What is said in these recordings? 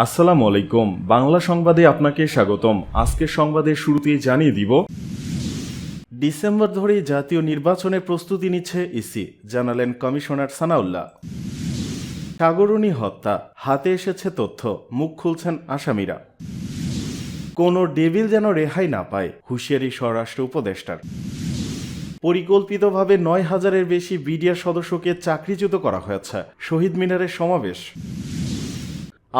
আসসালামু আলাইকুম। বাংলা সংবাদে আপনাকে স্বাগতম। আজকের সংবাদের শুরুতেই জানিয়ে দিব, ডিসেম্বর ধরেই জাতীয় নির্বাচনের প্রস্তুতি নিচ্ছে ইসি, জানালেন কমিশনার সানাউল্লাহ। সাগররুনি হত্যা, হাতে এসেছে তথ্য, মুখ খুলছেন আসামিরা। কোনো ডেভিল যেন রেহাই না পায়, হুঁশিয়ারি স্বরাষ্ট্র উপদেষ্টার। পরিকল্পিতভাবে ৯,০০০-এর বেশি বিডিআর সদস্যকে চাকরিচ্যুত করা হয়েছে, শহীদ মিনারের সমাবেশ।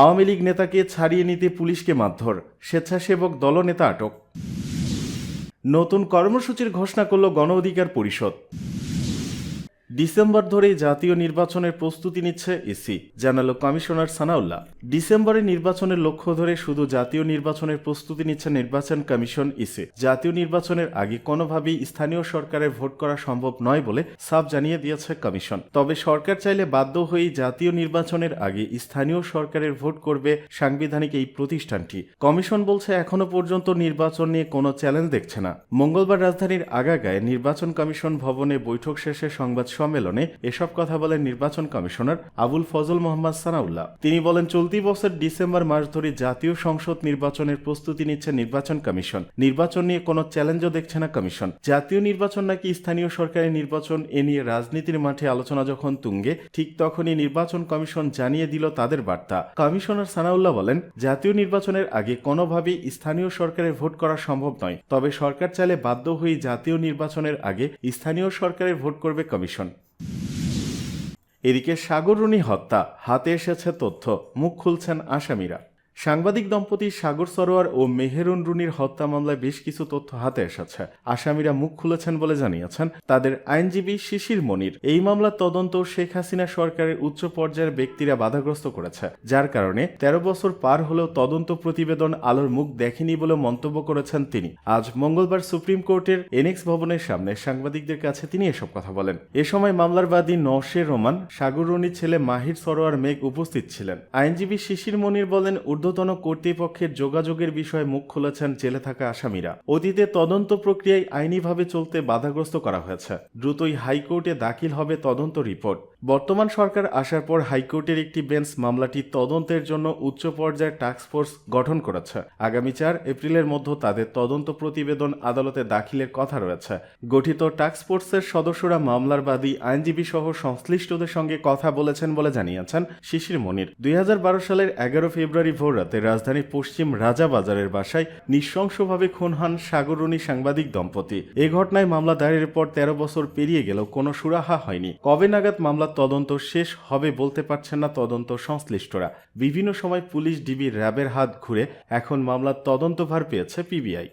আওয়ামী লীগ নেতাকে ছাড়িয়ে নিতে পুলিশকে মারধর, স্বেচ্ছাসেবক দলনেতা আটক। নতুন কর্মসূচির ঘোষণা করল গণ অধিকার পরিষদ। ডিসেম্বর ধরেই জাতীয় নির্বাচনের প্রস্তুতি নিচ্ছে ইসি, জানালো কমিশনার সানাউল্লাহ। ডিসেম্বরে নির্বাচনের লক্ষ্য ধরে শুধু জাতীয় নির্বাচনের প্রস্তুতি নিচ্ছে নির্বাচন কমিশন ইসি। জাতীয় নির্বাচনের আগে কোনোভাবেই স্থানীয় সরকারের ভোট করা সম্ভব নয় বলে সাফ জানিয়ে দিয়েছে কমিশন। তবে সরকার চাইলে বাধ্য হয়েই জাতীয় নির্বাচনের আগে স্থানীয় সরকারের ভোট করবে সাংবিধানিক এই প্রতিষ্ঠানটি। কমিশন বলছে এখনো পর্যন্ত নির্বাচন নিয়ে কোনো চ্যালেঞ্জ দেখছে না। মঙ্গলবার রাজধানীর আগাগাঁয়ে নির্বাচন কমিশন ভবনে বৈঠক শেষে সংবাদ সম্মেলনে এসব কথা বলেন নির্বাচন কমিশনার আবুল ফজল মোহাম্মদ সানাউল্লাহ। তিনি বলেন, চলতি বছর ডিসেম্বর মাস ধরে জাতীয় সংসদ নির্বাচনের প্রস্তুতি নিচ্ছে নির্বাচন কমিশন। নির্বাচন নিয়ে কোনো চ্যালেঞ্জও দেখছে না কমিশন। জাতীয় নির্বাচন নাকি স্থানীয় সরকারের নির্বাচন, এ নিয়ে রাজনীতির মাঠে আলোচনা যখন তুঙ্গে, ঠিক তখনই নির্বাচন কমিশন জানিয়ে দিল তাদের বার্তা। কমিশনার সানাউল্লাহ বলেন, জাতীয় নির্বাচনের আগে কোনোভাবেই স্থানীয় সরকারের ভোট করা সম্ভব নয়, তবে সরকার চাইলে বাধ্য হয়ে জাতীয় নির্বাচনের আগে স্থানীয় সরকারের ভোট করবে কমিশন। এদিকে সাগররুনি হত্যা, হাতে এসেছে তথ্য, মুখ খুলছেন আসামিরা। সাংবাদিক দম্পতি সাগর সরোয়ার ও মেহেরুন রুনির হত্যা মামলায় বেশ কিছু তথ্য হাতে এসেছে। আসামিরা মুখ খুলেছেন বলে জানিয়েছেন তাদের আইনজীবী শিশির মনির। এই মামলার তদন্ত শেখ হাসিনা সরকারের উচ্চ পর্যায়ের ব্যক্তিরা বাধাগ্রস্ত করেছে, যার কারণে ১৩ বছর পার হলেও তদন্ত প্রতিবেদন আলোর মুখ দেখেনি বলে মন্তব্য করেছেন তিনি। আজ মঙ্গলবার সুপ্রিম কোর্টের এনএক্স ভবনের সামনে সাংবাদিকদের কাছে তিনি এসব কথা বলেন। এ সময় মামলার বাদী নওশের রোমান, সাগররুনির ছেলে মাহির সরোয়ার মেঘ উপস্থিত ছিলেন। আইনজীবী শিশির মনির বলেন, ঊর্ধ্বতন কর্তৃপক্ষের যোগাযোগের বিষয়ে মুখ খুলেছেন জেলে থাকা আসামিরা। অতীতে তদন্ত প্রক্রিয়ায় আইনিভাবে চলতে বাধাগ্রস্ত করা হয়েছে। দ্রুতই হাইকোর্টে দাখিল হবে তদন্ত রিপোর্ট। বর্তমান সরকার আসার পর হাইকোর্টের একটি বেঞ্চ মামলাটি তদন্তের জন্য উচ্চ পর্যায়ের টাস্কফোর্স গঠন করেছে। আগামী ৪ এপ্রিলের মধ্যে তাদের তদন্ত প্রতিবেদন আদালতে দাখিলের কথা রয়েছে। গঠিত টাস্কফোর্সের সদস্যরা মামলার বাদী, আইনজীবী সহ সংশ্লিষ্টদের সঙ্গে কথা বলেছেন বলে জানিয়েছেন শিশির মনির। ২০১২ সালের ১১ ফেব্রুয়ারি ভোর রাতে রাজধানীর পশ্চিম রাজাবাজারের বাসায় নৃশংসভাবে খুন হন সাগররুনি সাংবাদিক দম্পতি। এ ঘটনায় মামলা দায়েরের পর ১৩ বছর পেরিয়ে গেলেও কোনো সুরাহা হয়নি। কবে নাগাদ মামলার তদন্ত শেষ হবে বলতে পারছেন না তদন্ত সংশ্লিষ্টরা। বিভিন্ন সময় পুলিশ, ডিবি, র্যাবের হাত ঘুরে এখন মামলার তদন্তভার পেয়েছে পিবিআই।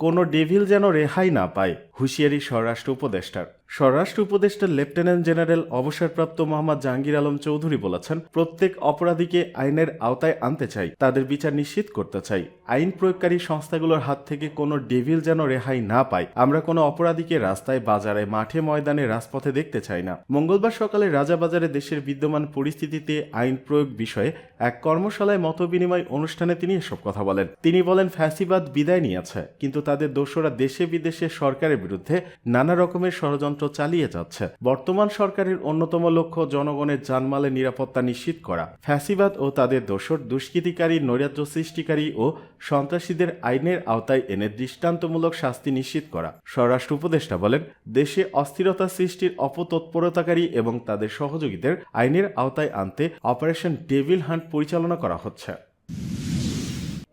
কোনো ডেভিল যেন রেহাই না পায়, হুঁশিয়ারি স্বরাষ্ট্র উপদেষ্টার। স্বরাষ্ট্র উপদেষ্টা লেফটেন্যান্ট জেনারেল অবসরপ্রাপ্ত মোহাম্মদ জাহাঙ্গীর আলম চৌধুরী বলেছেন, প্রত্যেক অপরাধীকে আইনের আওতায় আনতে চাই, তাদের বিচার নিশ্চিত করতে চাই। আইন প্রয়োগকারী সংস্থাগুলোর হাত থেকে কোনো ডেভিল যেন রেহাই না পায়। আমরা কোনো অপরাধীকে রাস্তায়, বাজারে, মাঠে, ময়দানে, রাজপথে দেখতে চাই না। মঙ্গলবার সকালে রাজাবাজারে দেশের বিদ্যমান পরিস্থিতিতে আইন প্রয়োগ বিষয়ে এক কর্মশালায় মতবিনিময় অনুষ্ঠানে তিনি এসব কথা বলেন। তিনি বলেন, ফ্যাসিবাদ বিদায় নিয়েছে, কিন্তু তাদের দোসররা দেশে বিদেশে সরকারের বিরুদ্ধে নানা রকমের ষড়যন্ত্র চালিয়ে যাচ্ছে। বর্তমান সরকারের অন্যতম লক্ষ্য জনগণের জানমালের নিরাপত্তা নিশ্চিত করা। ফ্যাসিবাদ ও তাদের দোসর, দুষ্কৃতিকারী, নৈরাজ্য সৃষ্টিকারী ও সন্ত্রাসীদের আইনের আওতায় এনে দৃষ্টান্তমূলক শাস্তি নিশ্চিত করা। স্বরাষ্ট্র উপদেষ্টা বলেন, দেশে অস্থিরতা সৃষ্টির অপতৎপরতাকারী এবং তাদের সহযোগীদের আইনের আওতায় আনতে অপারেশন ডেভিল হান্ট পরিচালনা করা হচ্ছে।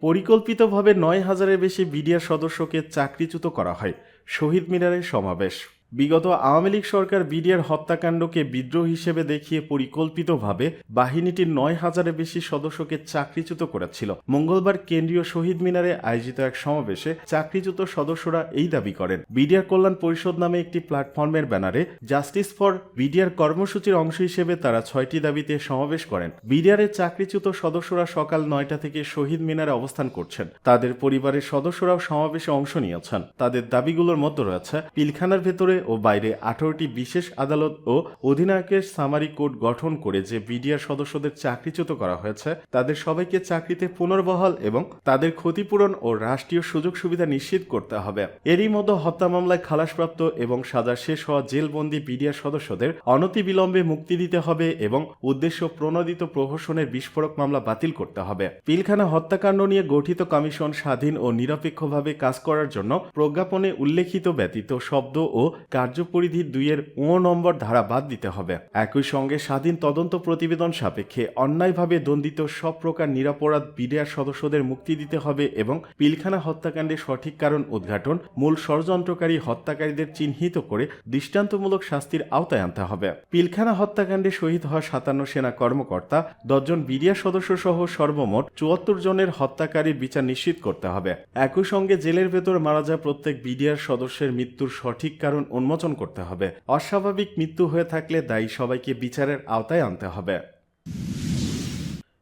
পরিকল্পিতভাবে ৯,০০০-এর বেশি বিডিআর সদস্যকে চাকরিচ্যুত করা হয়, শহীদ মিনারের সমাবেশ। বিগত আওয়ামী লীগ সরকার বিডিআর হত্যাকাণ্ডকে বিদ্রোহ হিসেবে দেখিয়ে পরিকল্পিতভাবে বাহিনীটির ৯,০০০-এর বেশি সদস্যকে চাকরিচ্যুত করেছিল। মঙ্গলবার কেন্দ্রীয় শহীদ মিনারে আয়োজিত এক সমাবেশে চাকরিচ্যুত সদস্যরা এই দাবি করেন। বিডিআর কল্যাণ পরিষদ নামে একটি প্ল্যাটফর্মের ব্যানারে জাস্টিস ফর বিডিআর কর্মসূচির অংশ হিসেবে তারা ৬টি দাবিতে সমাবেশ করেন। বিডিআরের চাকরিচ্যুত সদস্যরা সকাল ৯টা থেকে শহীদ মিনারে অবস্থান করছেন। তাদের পরিবারের সদস্যরাও সমাবেশে অংশ নিয়েছেন। তাদের দাবিগুলোর মধ্যে রয়েছে পিলখানার ভেতরে ও বাইরে 18টি বিশেষ আদালত ও অধিনায়কের সামারি কোর্ট গঠন করে যে বিডিআর সদস্যদের চাকরিচ্যুত করা হয়েছে তাদের সবাইকে চাকরিতে পুনর্বহাল এবং তাদের ক্ষতিপূরণ ও রাষ্ট্রীয় সুযোগ সুবিধা নিশ্চিত করতে হবে। এরই মধ্যে হত্যা মামলায় খালাসপ্রাপ্ত এবং সাজা শেষ হওয়া জেলবন্দি বিডিআর সদস্যদের অনতিবিলম্বে মুক্তি দিতে হবে এবং উদ্দেশ্য প্রণোদিত প্রহসনের বিস্ফোরক মামলা বাতিল করতে হবে। পিলখানা হত্যাকাণ্ড নিয়ে গঠিত কমিশন স্বাধীন ও নিরপেক্ষভাবে কাজ করার জন্য প্রজ্ঞাপনে উল্লেখিত ব্যতীত শব্দ ও কার্যপরিধি 2 নম্বর ধারা বাদ দিতে হবে। একই সঙ্গে স্বাধীন তদন্ত প্রতিবেদন সাপেক্ষে অন্যায়ভাবে দণ্ডিত সব প্রকার নিরপরাধ বিডিআর সদস্যদের মুক্তি দিতে হবে এবং পিলখানা হত্যাকাণ্ডের সঠিক কারণ উদ্ঘাটন, মূল ষড়যন্ত্রকারী হত্যাকারীদের চিহ্নিত করে দৃষ্টান্তমূলক শাস্তির আওতায় আনতে হবে। পিলখানা হত্যাকাণ্ডে শহীদ হওয়া 57 সেনা কর্মকর্তা, 10 জন বিডিআর সদস্য সহ সর্বমোট 74 জনের হত্যাকারীর বিচার নিশ্চিত করতে হবে। একই সঙ্গে জেলের ভেতর মারা যাওয়া প্রত্যেক বিডিআর সদস্যের মৃত্যুর সঠিক কারণ উন্মোচন করতে হবে। অস্বাভাবিক মৃত্যু হয়ে থাকলে দায়ী সবাইকে বিচারের আওতায় আনতে হবে।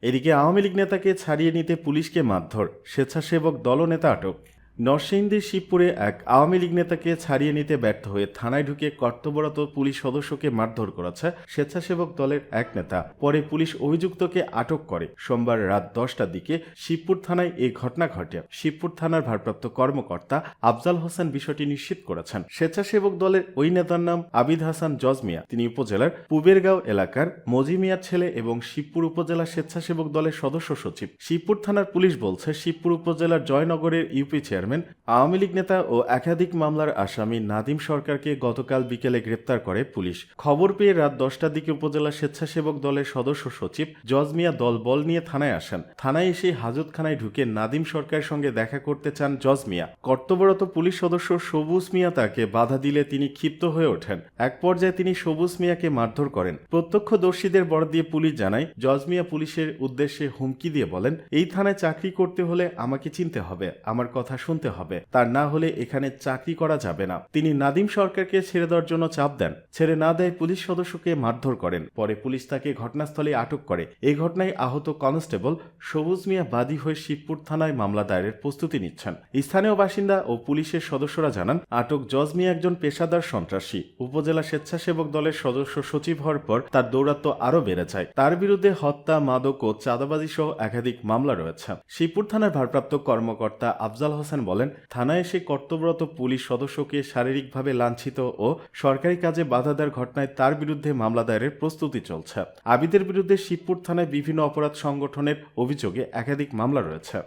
এদিকে আওয়ামী লীগ নেতাকে ছাড়িয়ে নিতে পুলিশকে মারধর, স্বেচ্ছাসেবক দলনেতা আটক। নরসিংদীর শিবপুরে এক আওয়ামী লীগ নেতাকে ছাড়িয়ে নিতে ব্যর্থ হয়ে থানায় ঢুকে কর্তব্যরত পুলিশ সদস্যকে মারধর করেছে স্বেচ্ছাসেবক দলের এক নেতা। পরে পুলিশ অভিযুক্তকে আটক করে। সোমবার রাত 10টার দিকে শিবপুর থানায় এই ঘটনা ঘটে। শিবপুর থানার ভারপ্রাপ্ত কর্মকর্তা আফজাল হোসেন বিষয়টি নিশ্চিত করেছেন। স্বেচ্ছাসেবক দলের ওই নেতার নাম আবিদ হাসান জজ মিয়া। তিনি উপজেলার পুবেরগাঁও এলাকার মজি মিয়ার ছেলে এবং শিবপুর উপজেলা স্বেচ্ছাসেবক দলের সদস্য সচিব। শিবপুর থানার পুলিশ বলছে, শিবপুর উপজেলার জয়নগরের ইউপি চেয়ারম্যান আওয়ামী লীগ নেতা ও একাধিক মামলার আসামি নাদিম সরকারকে গতকাল বিকেলে গ্রেপ্তার করে পুলিশ। খবর পেয়ে রাত 10টার দিকে উপজেলা স্বেচ্ছাসেবক দলের সদস্য সচিব জজ মিয়া দলবল নিয়ে থানায় আসেন। থানায় এসে হাজতখানায় ঢুকে নাদিম সরকারের সঙ্গে দেখা করতে চান জজ মিয়া। কর্তব্যরত পুলিশ সদস্য সবুজ মিয়া তাকে বাধা দিলে তিনি ক্ষিপ্ত হয়ে ওঠেন। এক পর্যায়ে তিনি সবুজ মিয়াকে মারধর করেন। প্রত্যক্ষদর্শীদের বরাত দিয়ে পুলিশ জানায়, জজ মিয়া পুলিশের উদ্দেশ্যে হুমকি দিয়ে বলেন, এই থানায় চাকরি করতে হলে আমাকে চিনতে হবে, আমার কথা শুনতে হবে, তার না হলে এখানে চাকরি করা যাবে না। তিনি নাদিম সরকারকে ছেড়ে দেওয়ার জন্য চাপ দেন। ছেড়ে না দেয় পুলিশ সদস্যকে মারধর করেন। পরে পুলিশ তাকে ঘটনাস্থলে আটক করে। এই ঘটনায় আহত কনস্টেবল সবুজ মিয়া বাদী হয়ে শিবপুর থানায় মামলা দায়েরের প্রস্তুতি নিচ্ছেন। স্থানীয় বাসিন্দা ও পুলিশের সদস্যরা জানান, আটক জজ মিয়া একজন পেশাদার সন্ত্রাসী। উপজেলা স্বেচ্ছাসেবক দলের সদস্য সচিব হওয়ার পর তার দৌরাত্ম্য আরও বেড়ে যায়। তার বিরুদ্ধে হত্যা, মাদক ও চাঁদাবাজি সহ একাধিক মামলা রয়েছে। শিবপুর থানার ভারপ্রাপ্ত কর্মকর্তা আফজাল হোসেন বলেন, থানায় এসে কর্তব্যরত পুলিশ সদস্যকে শারীরিকভাবে লাঞ্ছিত ও সরকারি কাজে বাধা দেওয়ার ঘটনায় তার বিরুদ্ধে মামলা দায়েরের প্রস্তুতি চলছে। আবিদের বিরুদ্ধে শিবপুর থানায় বিভিন্ন অপরাধ সংগঠনের অভিযোগে একাধিক মামলা রয়েছে।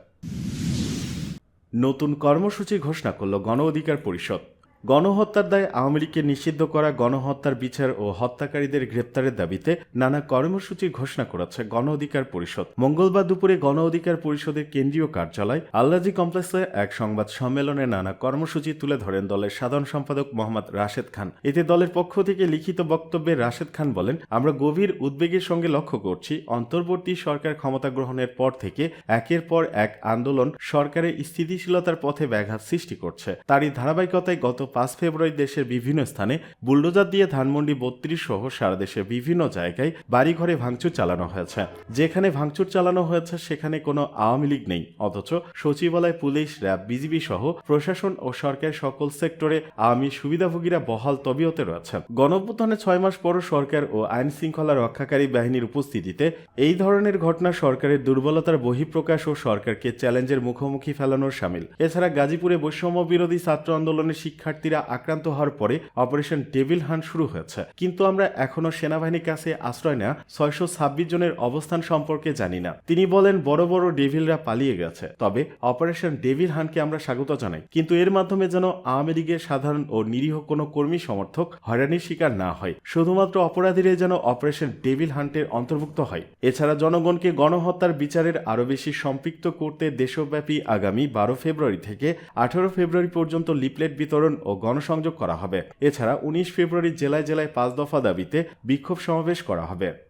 নতুন কর্মসূচি ঘোষণা করল গণ অধিকার পরিষদ। গণহত্যার দায়ে আওয়ামী লীগকে নিষিদ্ধ করা, গণহত্যার বিচার ও হত্যাকারীদের গ্রেপ্তারের দাবিতে নানা কর্মসূচির ঘোষণা করেছে গণ অধিকার পরিষদ। মঙ্গলবার দুপুরে গণ অধিকার পরিষদের কেন্দ্রীয় কার্যালয় আল্লাজি কমপ্লেক্সে এক সংবাদ সম্মেলনে নানা কর্মসূচি তুলে ধরেন দলের সাধারণ সম্পাদক মোহাম্মদ রাশেদ খান। এতে দলের পক্ষ থেকে লিখিত বক্তব্যে রাশেদ খান বলেন, আমরা গভীর উদ্বেগের সঙ্গে লক্ষ্য করছি, অন্তর্বর্তী সরকার ক্ষমতা গ্রহণের পর থেকে একের পর এক আন্দোলন সরকারের স্থিতিশীলতার পথে ব্যাঘাত সৃষ্টি করছে। তারই ধারাবাহিকতায় গত 5 ফেব্রুয়ারি দেশের বিভিন্ন স্থানে বুলডোজার দিয়ে ধানমন্ডি 32 সহ সারা দেশের বিভিন্ন জায়গায় বাড়িঘরে ভাঙচুর চালানো হয়েছে। যেখানে ভাঙচুর চালানো হয়েছে সেখানে কোনো আওয়ামী লীগ নেই, অথচ সচিবালয়, পুলিশ, র্যাব, বিজিবি সহ প্রশাসন ও সরকারের সকল সেক্টরে আওয়ামী সুবিধাভোগীরা বহাল তবিয়তে রয়েছে। গণঅভ্যুত্থানের 6 মাস পরও সরকার ও আইন শৃঙ্খলা রক্ষাকারী বাহিনীর উপস্থিতিতে এই ধরনের ঘটনা সরকারের দুর্বলতার বহিঃপ্রকাশ ও সরকারকে চ্যালেঞ্জের মুখোমুখি ফেলানোর শামিল। এছাড়া গাজীপুরে বৈষম্য বিরোধী ছাত্র আন্দোলনের শিক্ষার্থীরা আক্রান্ত হওয়ার পরে অপারেশন ডেভিল হান্ট শুরু হয়েছে, কিন্তু আমরা এখনো সেনাবাহিনীর কাছে আশ্রয় নেওয়া 626 জনের অবস্থান সম্পর্কে জানি না। তিনি বলেন, বড় বড় ডেভিলরা পালিয়ে গেছে, তবে অপারেশন ডেভিল হান্টকে আমরা স্বাগত জানাই, কিন্তু এর মাধ্যমে যেন আওয়ামী লীগের সাধারণ ও নিরীহ কোনো কর্মী সমর্থক হয়রানির শিকার না হয়। শুধুমাত্র অপরাধীরাই যেন অপারেশন ডেভিল হান্টের অন্তর্ভুক্ত হয়। এছাড়া জনগণকে গণহত্যার বিচারের আরও বেশি সম্পৃক্ত করতে দেশব্যাপী আগামী 12 ফেব্রুয়ারি থেকে 18 ফেব্রুয়ারি পর্যন্ত লিফলেট বিতরণ ও গণসংযোগ করা হবে। এছাড়া 19 ফেব্রুয়ারি জেলায় জেলায় 5 দফা দাবিতে বিক্ষোভ সমাবেশ করা হবে।